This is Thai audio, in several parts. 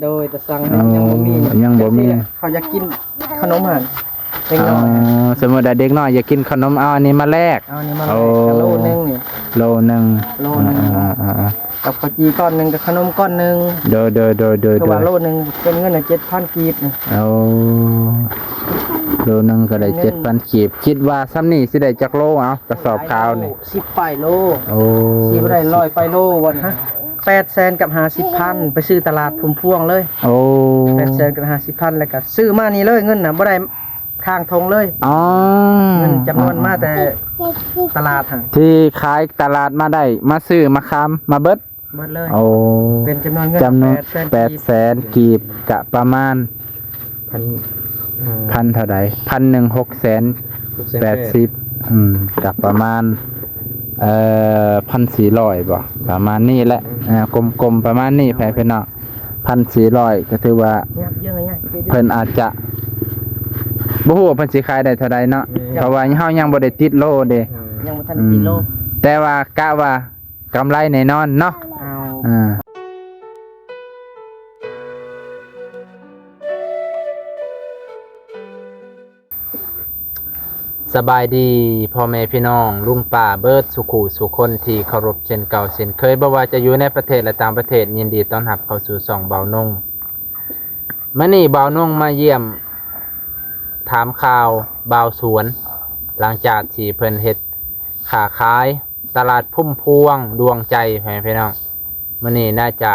โดยแต่สั่งให้ยังบ่มี ยังบ่มี เขาอยากกินขนมหั่นเด็ก อ๋ น้ อ อย สมมุติว่าเด็กน้อยอยากกินขนมเอาอันนี้มาแลก เอานี่มา โอ้ กะโลนึงนี่ โลนึง โลนึง กับข้าวจีก้อนหนึงกับขนมก้อนหนึง โดย ก็ว่าโลนึงเป็นเงินน่ะ7,000กีบนี่ เอาโลนึงก็ได้7,000กีบคิดว่าซ้ำนี่สิได้จักโลเอากระสอบข้าวนี่ 10 ปลายโล โอ้ สิบ่ได้100ปลายโลวันฮะ800,000กับ50,000ไปซื้อตลาดพุ่มพวงเลย โอ้ 800,000กับ50,000แล้วก็ซื้อมานี่เลยเงินน่ะบ่ได้ข้างทงเลย อ๋อ เงินจำนวนมาแต่ตลาดหั่น ที่ขายตลาดมาได้มาซื้อมาค้ำมาเบิด หมดเลย โอ้ เป็นจำนวนเงิน จำนวน 800,000 800,000กีบกะประมาณ พัน พันเท่าใด1,680,000กับประมาณ1,400บ่ประมาณนี้แหละกลมๆประมาณนี้แพ่เนาะ1,400ก็ถือว่า ยับเยอะง่ายๆ เพิ่นอาจจะบ่ฮู้ว่าเพิ่นสิขายได้เท่าใดเนาะเพราะว่าเฮายังบ่ได้ติดโลเด้ ยังบ่ทันกิโล แต่ว่ากะว่ากำไรแน่นอนเนาะ เอา อ่าสบายดีพ่อแม่พี่น้องลุงป้าเบิดสุขุสุคนที่เคารพเช่นเก่าเช่นเคยบ่ว่าจะอยู่ในประเทศและต่างประเทศยินดีต้อนรับเข้าสู่ช่องเบานงมื้อนี้เบานงมาเยี่ยมถามข่าวบาวสวนหลังจากที่เพิ่นเฮ็ดค้าขายตลาดพุ่มพวงดวงใจพ่อแม่พี่น้องมื้อนี้น่าจะ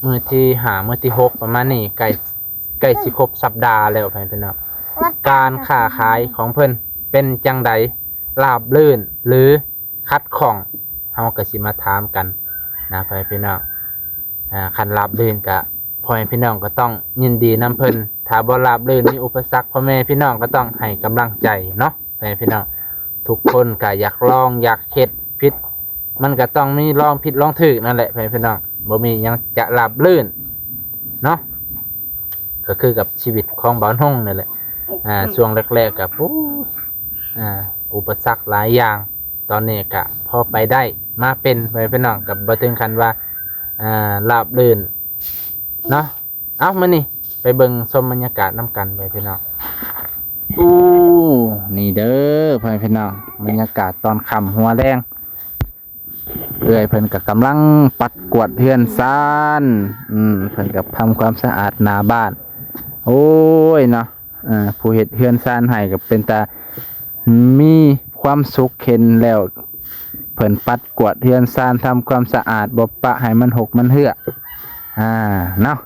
มื้อที่5มื้อที่6ประมาณนี้ใกล้สิครบสัปดาห์แล้วพ่อแม่พี่น้องการค้าขายของเพิ่นเป็นจังใดราบรื่นหรือคัดข้องเฮาก็สิมาถามกันนะพ่อแม่พี่น้องคันราบรื่นก็พ่อแม่พี่น้องก็ต้องยินดีนำเพิ่นถ้าบ่ราบรื่นมีอุปสรรคพ่อแม่พี่น้องก็ต้องให้กำลังใจเนาะพ่อแม่พี่น้องทุกคนก็อยากลองอยากเฮ็ดผิดมันก็ต้องมีลองผิดลองถูกนั่นแหละพ่อแม่พี่น้องบ่มีหยังจะราบรื่นเนาะก็คือกับชีวิตของบ่าวน้องนั่นแหละช่วงแรกๆกับอุปสรรคหลายอย่างตอนนี้ก็พอไปได้มาเป็นไปพี่น้องกับบ่ถึงขั้นว่าราบรื่นเนาะเอามานี่ไปเบิ่งชมบรรยากาศน้ำกันไปพี่น้องนี่เด้อพี่น้องบรรยากาศตอนค่ำหัวแดงเอื้อยเพิ่นก็กำลังปัดกวาดเฮือนซ่านเพิ่นก็ทำความสะอาดหน้าบ้านโอ้ยเนาะผู้เฮ็ดเฮือนซ่านให้ก็เป็นตามีความสุขเห็นแล้วเพิ่นปัดกวาดเฮือนซ่านทำความสะอาดบ่ปะให้มันหกมันเหือกเนาะ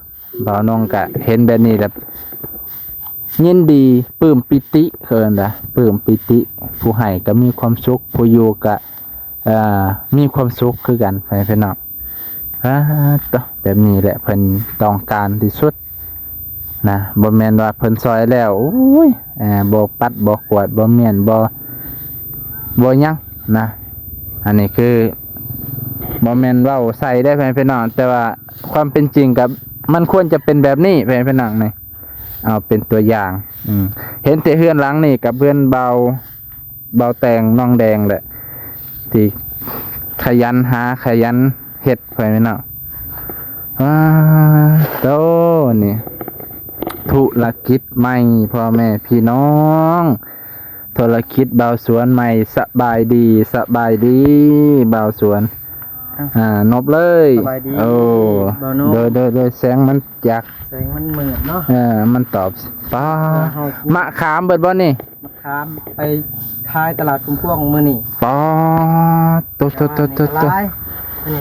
บ่าวนงก็เห็นแบบนี้แล้วยินดีปลื้มปิติเคินล่ะปลื้มปิติผู้ให้ก็มีความสุขผู้อยู่ก็มีความสุขคือกันพี่น้องต่อแบบนี้แหละเพิ่นต้องการที่สุดนะบ่แม่นว่าเพิ่นซอยแล้วโอ้ยบ่ปัดบ่กวาดบ่เมียนบ่หยังนะอันนี้คือบ่แม่นเว้าใส่ได้พี่น้องแต่ว่าความเป็นจริงกับมันควรจะเป็นแบบนี้พี่น้องนี่เอาเป็นตัวอย่างเห็นแต่เฮือนหลังนี่กับเพื่อนเบาแตงน้องแดงแหละที่ขยันหาขยันเฮ็ดพี่น้องโตนี่ธุรกิจใหม่พ่อแม่พี่น้องธุรกิจบ่าวสวนใหม่สบายดีบ่าวสวนนบเลยโอ้โดยแสงมันจัก แสงมันมืดเนาะ มันตอบป้ามะขามเบิดบ่นี่ มะขามไปขายตลาดพุ่มพวงมื้อนี้ ป้าโต หลาย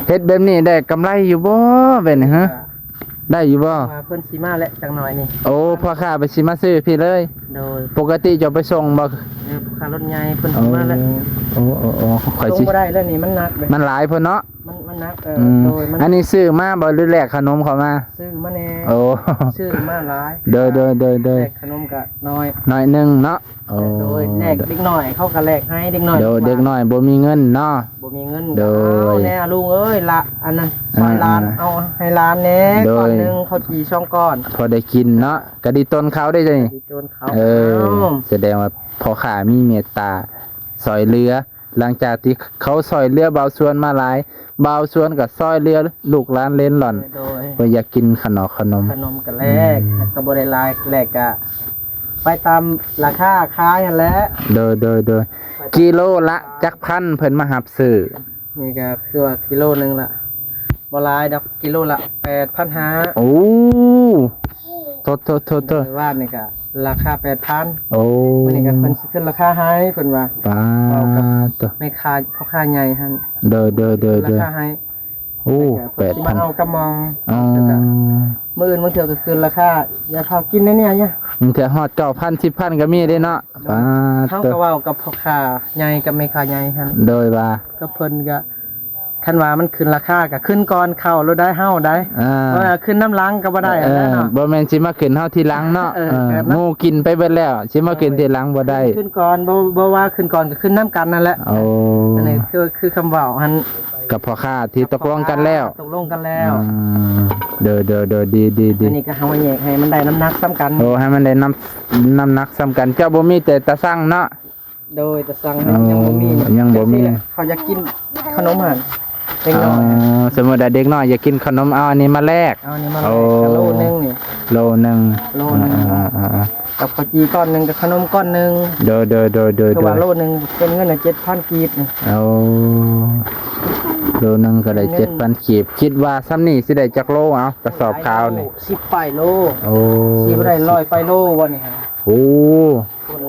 เฮ็ดแบบนี้ได้กำไรอยู่บ่เว้นฮะได้อยู่บ่ เพิ่นสิมาแล้วจักหน่อยนี่ โอ้พ่อค้าไปสิมาซื้อพี่เลย โดย ปกติจะไปส่งบ่ ค่ารถใหญ่เพิ่นสิมาแล้ว โอ้ข่อยสิ ส่งบ่ได้แล้วนี่มันหนักเลย มันหลายพุ่นเนาะ มันหนักโดยมัน อันนี้ซื้อมาบ่หรือแลกขนมเขามา ซื้อมาแน่ โอ้ ซื้อมาหลาย โดย แลกขนมก็น้อย หน่อยนึงเนาะโอ้ โดยแลกเด็กน้อยเขาก็แลกให้เด็กน้อย เดี๋ยวเด็กน้อยบ่มีเงินเนาะ บ่มีเงิน โดย แน่ลุงเอ้ยละอันนั้นซอยล้านเอาให้ล้านแน่ โดย ก้อนนึงเขาจีช่องก้อน พอได้กินเนาะก็ดีต้นเขาได้จ้ะนี่ ที่โจนเขา แสดงว่าพ่อข้ามีเมตตาซอยเรือ หลังจากที่เขาซอยเรือเบาสวนมาหลายเบาสวนกับซอยเรือลูกหลานเล่นหล่อน โดย พิ่นอยากกินขนมขนมก็แลกก็บ่ได้หลายแลกก็ไปตามราคาขายนั่นแหละ โดยกิโลละจักพันเพิ่นมาหับซื้อ นี่ก็คือว่ากิโลนึงละบ่หลายดอกกิโลละ 8,500 โอ้โทษ ว่านี่ก็ราคา 8,000 โอ้ วันนี้ก็เพิ่นสิขึ้นราคาให้เพิ่นว่า ปาตัว ไม่ค่าพ่อค้าใหญ่หั่น เด้อ ราคาให้ โอ้ สิมาเอากระมอง อ๋อ มื้ออื่นบางเทื่อก็คืนราคาอย่าเท่ากินแน่เนี่ย มันจะฮอด9,000 10,000ก็มีเด้เนาะปา เขา ตัว ก็เว้ากับพ่อค้าใหญ่กับแม่ค้าใหญ่หั่น โดยว่า ก็เพิ่นก็คันว่ามันขึ้นราคาก็ขึ้นก่อนเข้าแล้วได้เฮาได้ขึ้นน้ำล้างก็บ่ได้อันนั้นเนาะ บ่แม่นสิมาขึ้นเฮาทีหลังเนาะ แบบนั้น หมู่กินไปเบิดแล้วสิมาขึ้นทีหลังบ่ได้ ขึ้นก่อนบ่ว่าขึ้นก่อนก็ขึ้นน้ำกันนั่นแหละ โอ้ อันนี้คือคำเว้าหั่น กับพ่อค้าที่ตกลงกันแล้ว ตกลงกันแล้ว เด้อดี อันนี้ก็เฮาแยกให้มันได้น้ำหนักซ้ำกัน โอ้ให้มันได้น้ำหนักซ้ำกันเจ้าบ่มีแต่ตะสั่งเนาะ โดยแต่สั่งให้ยังบ่มี ยังบ่มี เขาอยากกินขนมหั่นเล็ก อ๋ น้ อ อย สมมุติว่าเด็กน้อยอยากกินขนมเอาอันนี้มาแลก เอาอันนี้มา โอ้ กะโลนึงนี่ โลนึง โลนึง อ่า กับข้าวจีก้อนหนึงกับขนมก้อนหนึง เด้อ คือว่าโลนึงเป็นเงินน่ะ7,000กีบนี่ เอาโลนึงก็ได้7,000ขีบคิดว่าซ้ำนี่สิได้จักโลเอากระสอบข้าวนี่ 10ปลายโล โอ้ สิบ่ได้100ปลายโลบ่นี่ฮะ โอ้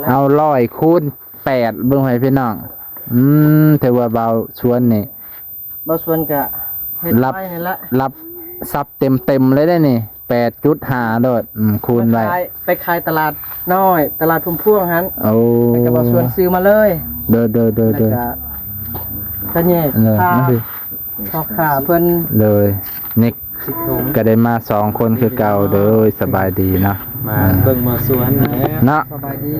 เอา100คูณ8เบิ่งให้พี่น้องถือว่าเบาชวนนี่ บ่ส่วนก็เฮ็ด รับ ไปนี่ละ รับซับเต็มเลยได้นี่ 8.5โดดคูณไว้ ไปขายตลาดน้อยตลาดพุ่มพวงหั่น โอ้ ไปก็บ่ส่วนซื้อมาเลย เด้อ แล้วก็ตะแยก เลย ค่า นั่นสิ พ่อค้าเพิ่น เลยนิก 10ถุง ก็ได้มา2คนคือเก่าเด้อสบายดีเนาะ มาเบิ่งมาสวนแหล้ว เนาะ สบายดี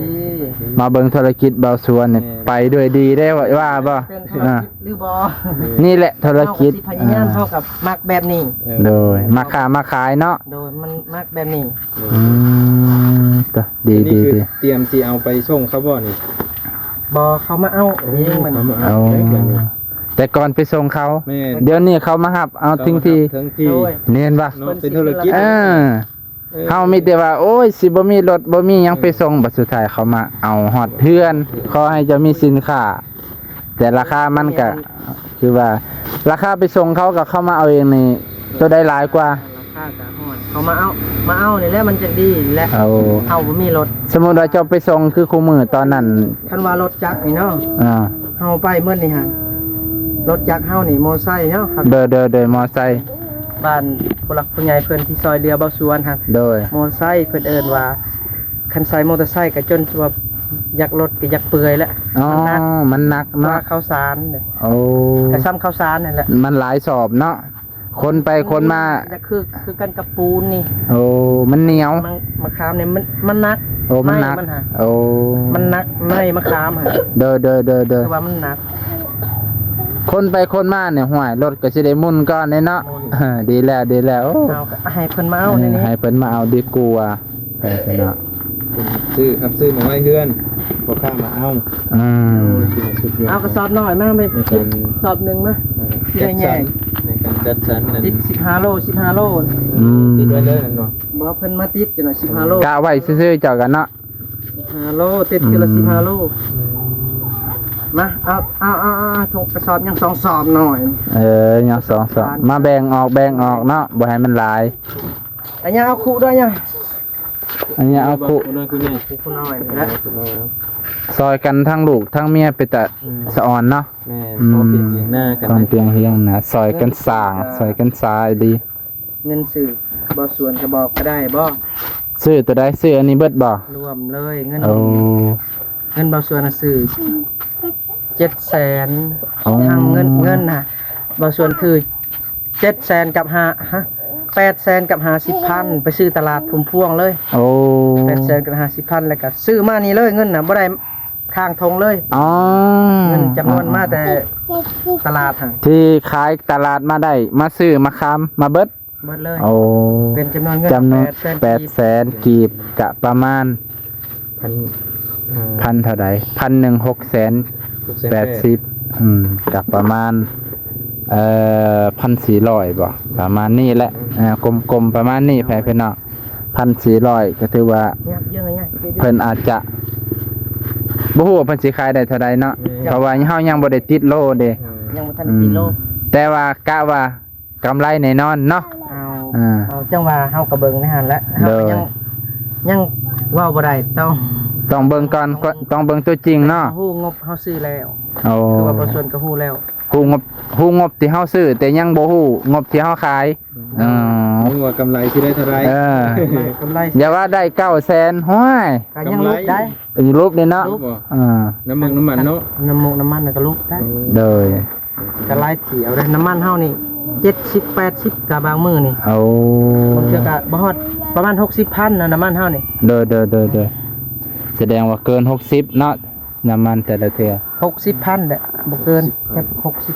มาเบิ่งธุรกิจเบาสวนนี่ไปด้วยดีได้ว่าบ่ เป็นธุร อ่า กิจหรือบ่ นี่แหละธุรกิจ เฮาสิพยายามเท่ากับมักแบบนี้ โดยมาค้ามาขายเนาะ โดยมันมักแบบนี้ ตัวดี นี่คือเตรียมสิเอาไปส่งเขาบ่นี่ บ่เขามาเอาเองมัน เอา แต่ก่อนไปส่งเขา แม่ เดี๋ยวนี้เขามาหับเอาทิ้งที ทั้งที่ โดย เนียนป่ะ เนาะเป็นธุรกิจ เออเขามีแต่ว่า โอ้ยสิบ่มีรถบ่มีหยังไปส่งบัดสุดท้ายเขามาเอาฮอดเทือนขอให้เจะมีสินค้า แต่ราคามันก็คือว่า ราคาไปส่งเขากับเขามาเอาเองนี่ตัวได้หลายกว่า ราคาก็ฮอดเขามาเอานี่แหละมันจะดีและ เอา เอาบ่มีรถ สมมุติว่าเจ้าไปส่งคือคู่มือตอนนั้น คันว่ารถจักรนี่เนาะ อ่า เฮาไปเมื่อนี่ฮะรถจักรเฮานี่มอไซค์เนาะครับ เดยมอไซค์ บ้านผู้หลักผู้ใหญ่เพิ่นที่ซอยเรือเบาสวนฮะ โดย มอไซค์เพิ่นเอิ้นว่าคันใส่มอเตอร์ไซค์ก็จนว่าอยากรถก็อยากเปื่อยแล้ว อ๋อ มันหนัก มา เนาะ ข้าวสารเด้ โอ้ ก็ซ้ำข้าวสารนั่นแหละ มันหลายสอบเนาะคนไปคนมา จะคือกันกับปูนนี่ โอ้มันเหนียว มะขามเนี่ยมันหนัก โอ้มันหนัก ไมันหา โอ้ มันหนักไม่มะขามฮะ เดย คือว่ามันหนัก คนไปคนมาเนี่ยห่วยรถก็สิได้หมุนก่อนเลยเนาะ ดีแล้วโอ้ เอาก็ให้เพิ่นมาเอาในนี้ ให้เพิ่นมาเอาดีกว่าไปเนาะ ซื้อครับซื้อมาไว้เฮือนพอข้ามาเอา อืม สุดยอด เอากระสอบหน่อยมาไป ในการ สอบหนึ่งมา จัดสรรในการจัดสรรนั่น ติด15โล15โล ติดไว้เลยนั่นเนาะ บ่เพิ่นมาติดจังหน่อย15โล กะไว้ซื่อๆเจ้ากันเนาะ 15โลติดทีละ15โลมาเอาถุงกระสอบยัง2สอบหน่อย ยังสองมาแบ่งออกเนาะบ่ให้มันหลาย อันนี้เอาคู่ด้วยยัง อันนี้เอาคุ น้อยคุณใหญ่ คู่น้อยนะ ซอยกันทั้งลูกทั้งเมียไปแต่สะออนเนาะ แม่พอเปลี่ยนเสียงหน้ากัน ตอนเพียงเฮียงนะซอยกันสร้างซอยกันสายดี เงินสื่อบ่ส่วนก็บอกก็ได้บ่ ซื้อตัวใดซื้ออันนี้เบิดบ่ รวมเลยเงิน โอ้ เงินบ่ส่วนน่ะซื้อ700,000 อ๋อ ทางเงินน่ะบ่ส่วนคือ700,000กับ800,000กับ50,000ไปซื้อตลาดพุ่มพวงเลย โอ้ 800,000กับ50,000แล้วก็ซื้อมานี่เลยเงินน่ะบ่ได้ข้างทงเลย อ๋อ เงินจำนวนมาแต่ตลาดหั่น ที่ขายตลาดมาได้มาซื้อมาค้ำมาเบิด เบิดเลย โอ้ เป็นจำนวนเงิน จำนวน 800,000 กีบกะประมาณ พัน พันเท่าใด1,680กะประมาณ 1,400บ่ประมาณนี้แหละกลมๆประมาณนี้แพ่พี่น้อง1,400ก็ถือว่า เนี่ยเยอะไง เพิ่นอาจจะบ่ฮู้ว่าเพิ่นสิขายได้เท่าใดเนาะเพราะว่าเฮายังบ่ได้ติดโลเด้ ยังบ่ทันกิโล แต่ว่ากะว่ากำไรแน่นอนเนาะ เอาจังว่าเฮาก็เบิ่งในหันแล้วเฮาก็ยังเว้าบ่ได้ต้องเบิ่งก่อนต้องเบิ่งตัวจริงเนาะ ฮู้งบเฮาซื้อแล้ว โอ้ คือว่าบ่ส่วนก็ฮู้แล้ว ฮู้งบที่เฮาซื้อแต่ยังบ่ฮู้งบที่เฮาขายอ๋อ มึงว่ากำไรสิได้เท่าไหร่ กำไร อย่าว่าได้900,000ห้วย ก็ยังลุกได้ อีรูปนี่เนาะ บ่ อ่า น้ำมันเนาะ น้ำมันก็ลุกได้ โดย ก็หลายเที่ยวได้น้ำมันเฮานี่70 80ก็บางมื้อนี่ เอา บางเทื่อก็บ่ฮอดประมาณ 60,000นะน้ำมันเฮานี่ โดยแสดงว่าเกิน60เนาะน้ำมันแต่ละเทื่อ 60,000เด้อบ่เกินแค่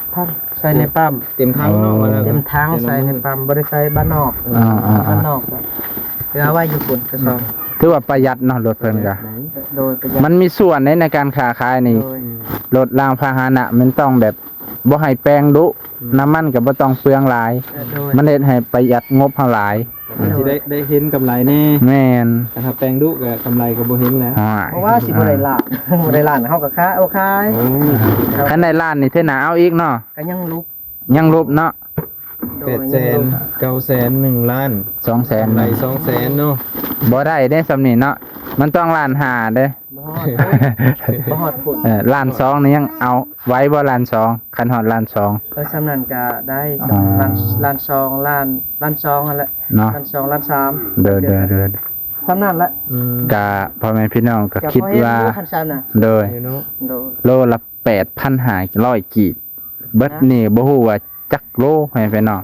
60,000ใส่ในปั๊ม เต็มถังเนาะว่าแล้ว เต็มถังใส่ในปั๊มบ่ได้ใส่บ้านนอกบ้านนอกคือเอาไว้อยู่ปุ่นกระสอบ ถือว่าประหยัดเนาะรถเพิ่นก็ โดยประหยัด มันมีส่วนในการค้าขายนี่ โดย รถรางพาหนะมันต้องแบบบ่ให้แปลงดุน้ำมันก็บ่ต้องเปลืองหลาย โดย มันเฮ็ดให้ประหยัดงบเฮาหลาย สิได้เห็นกำไรแน่ แม่น แต่ถ้าแปลงดุก็กำไรก็บ่เห็นแล้ว เพราะว่าสิบ่ได้ล้าน บ่ได้ล้านเฮาก็ค้าเอาขาย คันได้ล้านนี่เท่าหนาเอาอีกเนาะ ก็ยังลุก ยังลบเนาะ โดย 800,000 900,000 1ล้าน 200,000 กำไร200,000เนาะ บ่ได้เด้สำนี้เนาะมันต้องล้านห้าเด้ บ่ฮอดพุ่น ล้านสองนี่ยังเอาไว้บ่ล้านสองคันฮอดล้านสอง ก็สำนั้นก็ได้ อ๋อ ล้าน2ล้าน2นั่นแหละ เนาะ ล้าน2ล้าน3 เด้อ สำนั้นแหละ กะพ่อแม่พี่น้องก็คิดว่า คันซันน่ะ โดย เนาะ โดย โลละ 8,500 กีบเบิดนี่บ่ฮู้ว่าจักโลให้พี่น้อง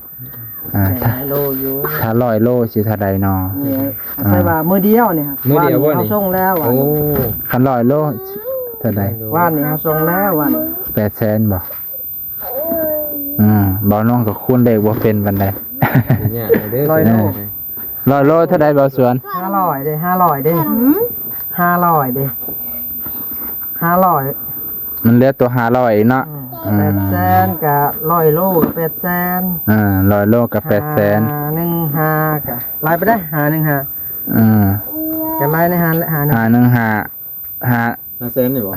ถ้า โลอยู่ ถ้า100โลสิเท่าใดเนาะ นี่ใช่ว่ามื้อเดียวนี่ครับ มื้อเดียวบ่ เฮา นี่ ส่งแล้ว โอ้ คัน100โลเท่าใด ว่านนี่เฮาส่งแล้วว่าน 800,000บ่บ่น้องก็คูณเลขบ่เป็นปานใด เนี่ยเด้อ 100โลเท่าใดบ่สวน 500เด้500เด้500เด้500 มันเหลือตัว500อีกเนาะ 800,000กับ100โลกับ800,000 100โลกับ800,000 15กับไล่ไปได้515กับไล่ใน5 500,000นี่บ่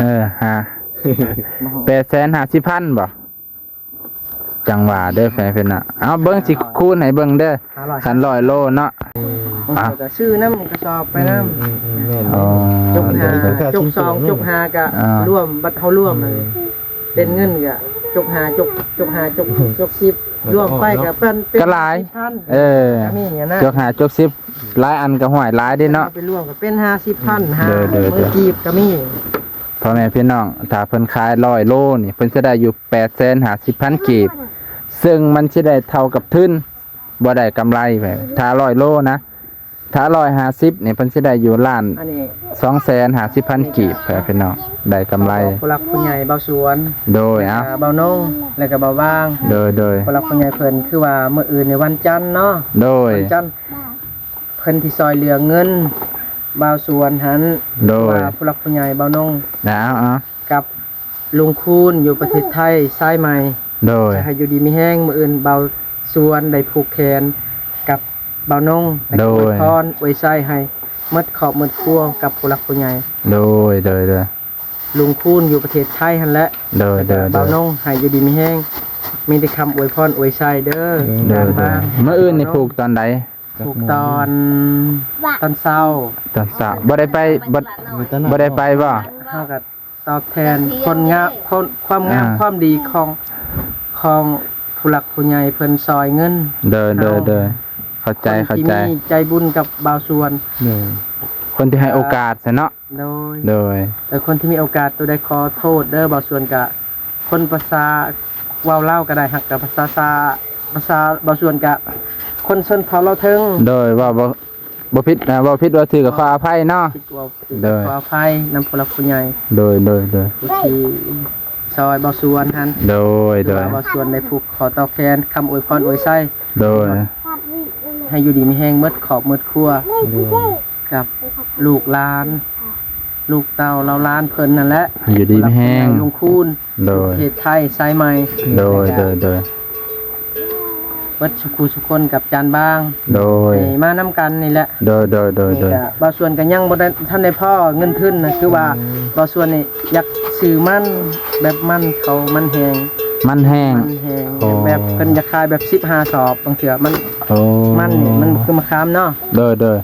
850,000บ่จังหวะเด้อแฟนเพิ่นน่ะเอาเบิ่งสิคูณให้เบิ่งเด้อคัน100โลเนาะ ก็ชื่อน้ำกระสอบไปน้ำ แม่น อ๋อ จก5จก2จก5ก็ร่วมบัดเฮาร่วมเลยเป็นเงินก็จก5จก5จก10ร่วมไปก็เป็น ก็หลาย 10,000 เออ มีอย่างนั้นนะ จก5จก10หลายอันก็ห้อยหลายเด้เนาะ ไปร่วมก็เป็น50,000 เด้อ มือกีบก็มี พ่อแม่พี่น้องถ้าเพิ่นขาย100โลนี่เพิ่นจะได้อยู่850,000 กีบซึ่งมันสิได้เท่ากับทุนบ่ได้กำไรไปถ้า100โลนะถ้า150นี่เพิ่นสิได้อยู่ล้าน อันนี้ 250,000 กีบแพ่พี่น้องได้กำไร ผู้หลักผู้ใหญ่เบาสวน โดยเอ้า เบานงแล้วก็เบาบาง โดย ผู้หลักผู้ใหญ่เพิ่นคือว่ามื้ออื่นในวันจันทร์เนาะ โดย วันจันทร์เพิ่นที่ซอยเหลือเงินเบาสวนหัน โดย ว่าผู้หลักผู้ใหญ่เบานง แล้วเอา กับลุงคูณอยู่ประเทศไทยสายใหม่ โดย ให้อยู่ดีมีแห้งมื้ออื่นเบาสวนได้ผูกแขนกับเบานงและก็อวยพรอวยไส้ให้หมดขอบหมดครัวกับผู้หลักผู้ใหญ่ โดย ลุงคูณอยู่ประเทศไทยหั่นแหละ โดย เบาน้องให้อยู่ดีมีแห้งมีแต่คำอวยพรอวยชัยเด้อ โดย บ้าน เมื่ออื่นนี่ผูกตอนใด ถูกตอนเช้า ตอนเช้าบ่ได้ไปบ่ได้ไปบ่ เฮาก็ตอบแทนคนงามคนความงามความดีของผู้หลักผู้ใหญ่เพิ่นซอยเงิน โดยเข้าใจ คนที่มีใจบุญกับบ่าวสวน คนที่ให้โอกาสซะเนาะ โดย โดย แต่คนที่มีโอกาสตัวใดขอโทษเด้อบ่าวสวนกะคนภาษาเว้าเล่าวก็ได้ฮักกับภาษาบ่าวสวนกะคนชนเผ่าเราถึง โดยว่าบ่ผิดนะบ่ผิดว่าถือกับขออภัยเนาะ คิดว่า โดย ขออภัยนำผู้หลักผู้ใหญ่ โดย ผู้ที่ซอยบ่าวสวนหัน โดย ว่าบ่าวสวนในผูกขอตอบแทนคำอวยพรอวยไส้ โดย ให้อยู่ดีมีแห้งหมดขอบหมดครัวกับลูกหลาน ลูกเต้าเราหล้านเพิ่นนั่นแหละ อยู่ดีมีแห้ง ลุงคูณ โดย ประเทศไทยสายใหม่ โดย เบิดสุขุสุคนกับจานบาง โดย ให้มานํกันนี่แหละ โดยนี่ก็บางส่วนก็ยังบ่ได้ท่านได้พ่อเงินทุนนะคือว่าบางส่วนนี่อยากซื้อมันแบบมันเขามันแหง มันแห้ง มันแหง โอ้ แบบเพิ่นอยากขายแบบ15สอบบางเทื่อมัน โอ้ มันนี่มันคือมะขามเนาะ โดย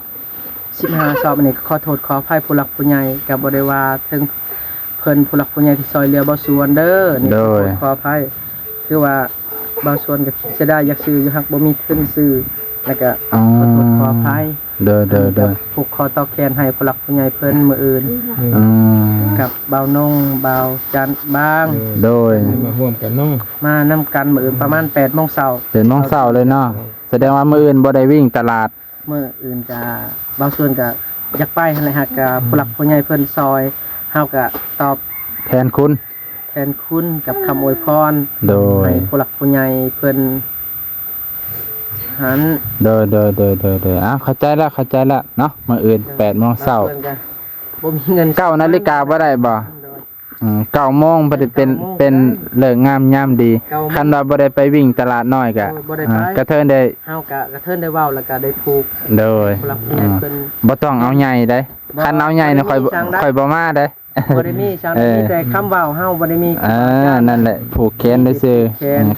15สอบอันนี้ขอโทษขออภัยผู้หลักผู้ใหญ่ก็บ่ได้ว่าถึงเพิ่นผู้หลักผู้ใหญ่ที่ซอยเหลือบ่ส่วนเด้อนี่ขอโทษขออภัยคือว่าบางส่วนก็เสียดายอยากซื้ออยู่ฮักบ่มีทุนซื้อแล้วก็ อ๋อ ขอโทษขออภัย โดย ผูกคอตอกแขนให้ผู้หลักผู้ใหญ่เพิ่นมื้ออื่น อืม กับเบาวนงเบาจันบ้าง โดย มาร่วมกันเนาะ มานํกันมื้ออื่นประมาณ 8:00 นเช้า เป็นน้องเศร้าเลยเนาะแสดงว่ามื้ออื่นบ่ได้วิ่งตลาด มื้ออื่นก็บางส่วนก็อยากไปหั่นแหละฮะก็ผู้หลักผู้ใหญ่เพิ่นซอยเฮาก็ตอบ แทนคุณ แทนคุณกับคำอวยพร โดย ให้ผู้หลักผู้ใหญ่เพิ่นหัน โดยอ่ะเข้าใจแล้วเนาะมื้ออื่น8:00 นเช้า พิ่นก็บ่มีเงิน 9 นาฬิกาบ่ได้บ่9 โมงบ่ได้เป็นเลิกงามยามดีคันว่าบ่ได้ไปวิ่งตลาดน้อยก็กระเทินได้ เฮาก็กระเทินได้เว้าแล้วก็ได้ถูก โดย ผู้หลักผู้ใหญ่เพิ่น บ่ต้องเอาใหญ่ได้คันเอาใหญ่น่ะค่อยบ่มาได้ บ่ได้มีชาวนี้แต่คำเว้าเฮาบ่ได้มี นั่นแหละผูกแขนได้ซื่อ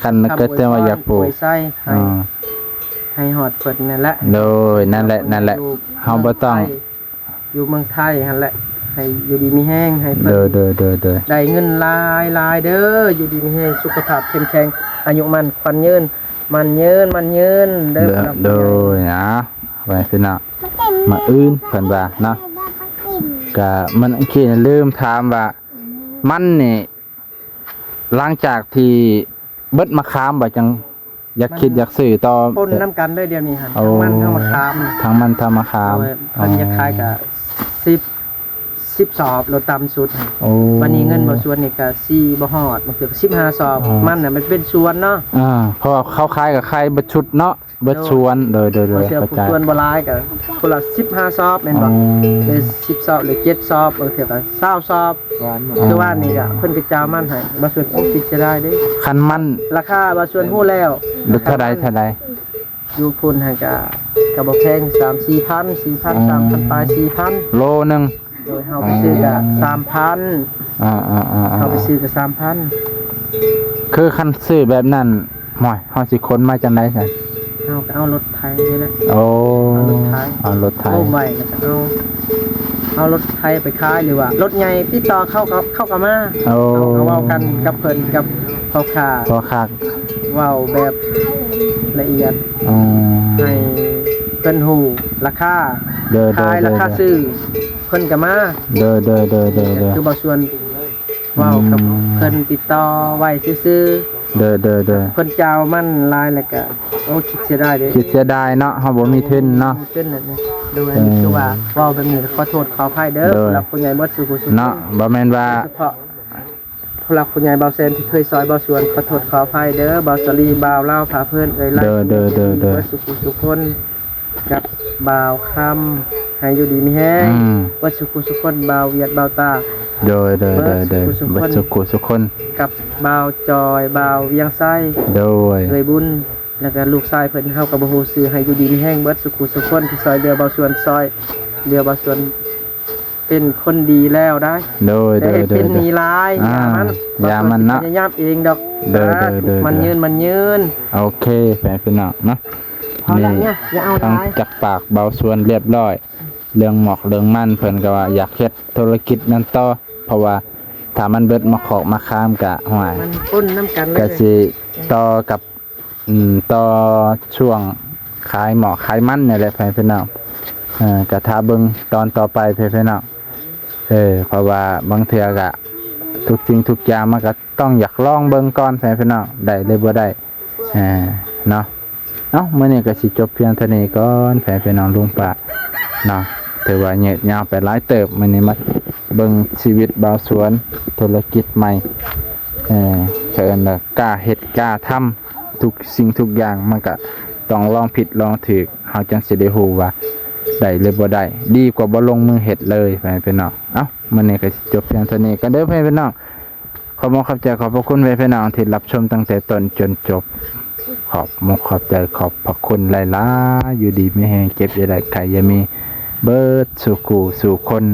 คันเกิดแต่ว่าอยากผูก ไว้ใส่ให้ฮอดเพิ่นนั่นแหละ โดยนั่นแหละเฮาบ่ต้อง อยู่เมืองไทยหั่นแหละให้อยู่ดีมีแห้งให้เพิ่น โดย ได้เงินหลายเด้ออยู่ดีมีแห้งสุขภาพเข้มแข็งอายุมันขวัญยืนมันยืนเด้อครับ โดยนะไว้พี่น้องมาอื่นเพิ่นว่าเนาะก็มันอันขี้ลืมถามว่ามันนี่หลังจากที่เบิดมะขามบ่จังอยากคิดอยากซื้อต่อ ปนน้ำกันเลยเดี๋ยวนี้หั่น โอ้ ทั้งมันทั้งมะขาม ทั้งมันทั้งมะขาม เพิ่นอยากขายก็10สอบลดต่ำสุด โอ้ วันนี้เงินบ่ส่วนนี่ก็4บ่ฮอดมันคือ15สอบ อ๋อ มันน่ะมันเป็นส่วนเนาะ เพราะว่าเขาขายกับใครเบิดชุดเนาะเบิดชวนโดย บ่เชื่อ เข้า ผู้ ใจ ส่วนบ่หลายก็คนละ15สอบแม่นบ่หรือ10สอบหรือ7สอบบางเทื่อก็20สอบ หวานหมด คือว่านี่ก็เพิ่นก็จ่ายมันให้บ่ส่วนโอ้คิดจะได้เด้ คันมัน ราคาบ่ส่วนฮู้แล้ว เท่าใด อยู่พุ่นให้ก็บ่แพง3-4,000 4,000 3,000ปลาย4,000 โลนึง โดยเฮาไปซื้อก็3,000 เฮาไปซื้อก็3,000 คือคันซื้อแบบนั้นห่วยเฮาสิคนมาจังได๋ซั่น เฮาก็เอารถไถนี่แหละ โอ้ เอารถไถ เอารถไถ โอ้ไว้แล้วก็เอารถไถไปขายหรือว่ารถใหญ่ติดต่อเข้าก็มา โอ้ เอาเว้ากันกับเพิ่นกับพ่อค้า พอคัก เว้าแบบละเอียด อืม ให้เพิ่นฮู้ราคา เด้อ ขายราคาซื้อเพิ่นก็มา เด้อ คือบ่ส่วนเว้ากับเพิ่นติดต่อไว้ซื่อ เด้อ ๆเพิ่นเจ้ามันหลายแล้วก็โอ้คิดเสียดายเด้ คิดเสียดายเนาะเฮาบ่มีทุนเนาะ ขึ้นนั่นนะโดยคือว่าเว้าแบบนี้ขอโทษขออภัยเด้อ เด้อ สำหรับผู้ใหญ่บ่สู่ผู้สุข เนาะบ่แม่นว่า เฉพาะผู้หลักผู้ใหญ่เบาเซนที่เคยซอยเบาสวนขอโทษขออภัยเด้อเบาสลีเบาเล่าพาเพื่อนเอ้ยไล่ เด้อ บ่สุขสุขคนกับบ่าวคำให้อยู่ดีมีแห้ง วัดสุขุสุขคนบ่าวเวียดบ่าวตา เด้อบัดสุขสุขคน กับบ่าวจอยบ่าวเวียงไส้ โดย เอ้ยบุญแล้วก็ลูกชายเพิ่นเฮากับบ่ฮู้ชื่อให้อยู่ดีมีแห้งเบิดสุขุสุขคนที่ซอยเรือบ่าวสวนซอยเรือบ่าวสวนเป็นคนดีแล้วได้ โดย แต่เป็นมีลาย ยามันเนาะ พยายามเองดอก เด้อ มันยืน โอเคแฟนพี่น้องเนาะ พอแล้วเนี่ยอย่าเอา ทั้ง ลาย จากปากเบาส่วนเรียบร้อย เรื่องหมอกเรื่องมันเพิ่นก็ว่าอยากเฮ็ดธุรกิจนั้นต่อเพราะว่าถ้ามันเบิดมาขอกมาค้ามกะห่วย มันปุ้นน้ำกันเล ก็ ย สิต่อกับต่อช่วงขายหมอกขายมันนี่แหละแฟนพี่น้องก็ถ้าเบิ่งตอนต่อไปแฟนพี่น้องเพราะว่าบางเทื่อก็ทุกสิ่งทุกอย่างมันก็ต้องอยากลองเบิ่งก่อนแฟนพี่น้องได้หรือบ่ได้เนาะมื้อนี้ก็สิจบเพียงเท่านี้ก่อนแฟนพี่น้องลุงป้าเนาะถือว่ายืดยาวไปหลายเติบมื้อนี้มาเบิ่งชีวิตบ่าวสวนธุรกิจใหม่เชิญกล้าเฮ็ดกล้าทำทุกสิ่งทุกอย่างมันก็ต้องลองผิดลองถูกเฮาจังสิได้ฮู้ว่าได้หรือบ่ได้ดีกว่าบ่ลงมือเฮ็ดเลยแฟนพี่น้องมื้อนี้ก็สิจบเพียงเท่านี้กันเด้อแฟนพี่น้องขอบคุณครับขอบพระคุณแฟนพี่น้องที่รับชมตั้งแต่ต้นจนจบข อบมกขอบใจขอบพระคุณหลายๆอยู่ดีไม่แห้งเจ็บอย่าได้ไข้อย่ามีเบิดสู่กูสู่คน